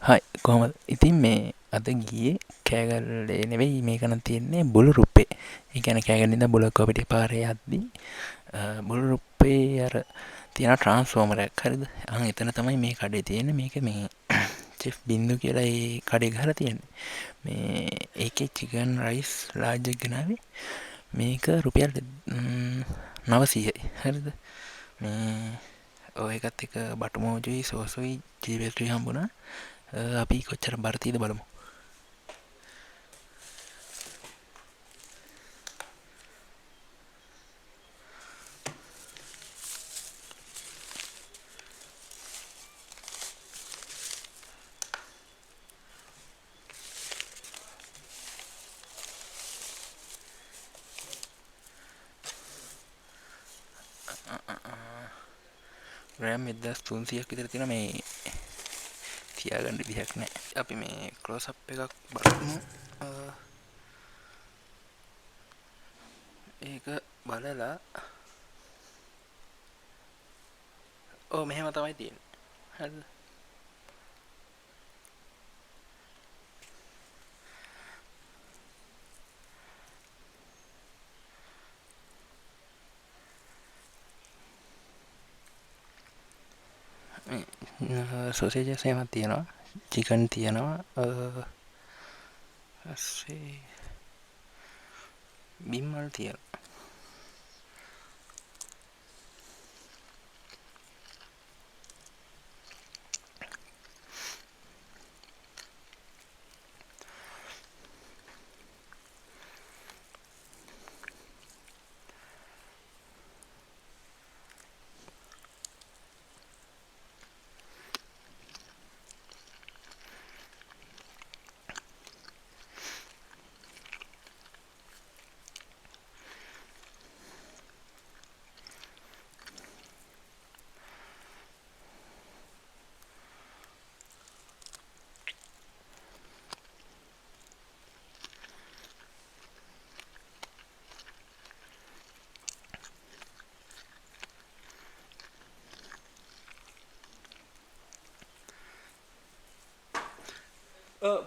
හයි කොහොමද? ඉතින් මේ අද ගියේ කෑගල්ලේ නෙවෙයි මේකනම් තියෙන්නේ බුළුරුප්පේ. ඒ කියන්නේ කෑගල්ලේ ඉඳන් බුලක්කො පිටේ පාරේ යද්දි බුළුරුප්පේ අර තියෙන ට්‍රාන්ස්ෆෝමර් එකක් හරිද? එතන තමයි මේ කඩේ තියෙන්නේ. මේක මේ චෙෆ් බින්දු කියලා ඒ කඩේ ගහලා තියෙන්නේ. මේ ඒකේ චිකන් රයිස් ලාර්ජ් එක ගෙනාවේ. මේක රුපියල් 900යි. හරිද? මේ ඔය එකත් එක බටු මෝජුයි සෝසුයි ජීබෙල්ටි හම්බුණා. අපි කොච්චර බරතියද බලමු. රෑම් 1300ක් විතර තියෙන මේ තියාගන්න විදිහක් නැහැ. අපි මේ ක්ලෝස් අප් එකක් බලමු. ඒක බලලා මෙහෙම තමයි තියෙන්නේ. හරිද? සොසේජස් එහෙමත් තියෙනවා. චිකන් තියෙනවා. ඊපස්සේ බිම්මල් තියෙනවා.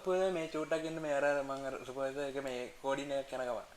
පුතේ මේ චූට්ටක් ඉන්න මේ අර මම අර සුපර්වයිසර් එක මේ කෝඩින් එකක් යන ගමන්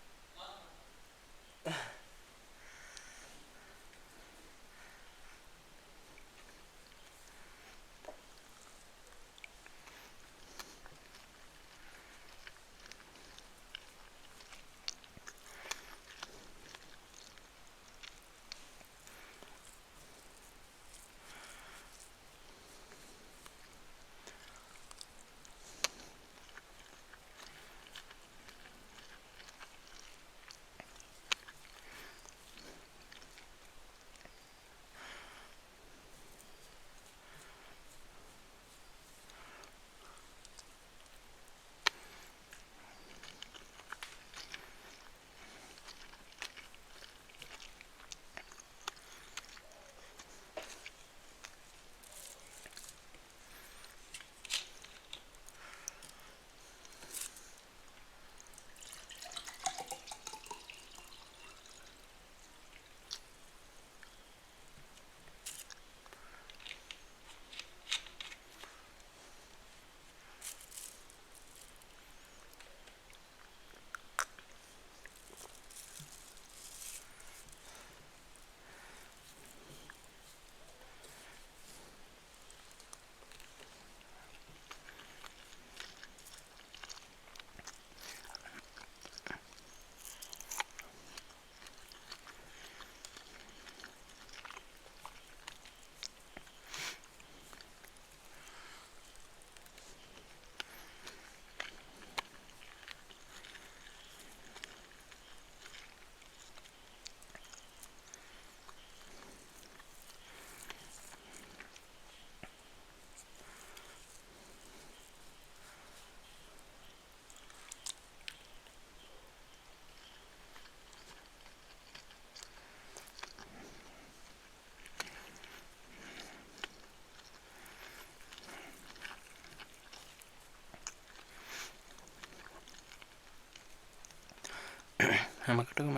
හැමකටම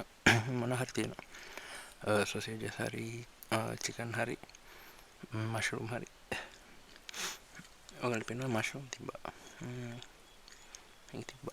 මොන හරි තියෙනවා. සොසේජස් හරි චිකන් හරි මෂරූම් හරි ඔයාලට පේනවා මෂරූම් තිබ්බා. ඒක තිබ්බා.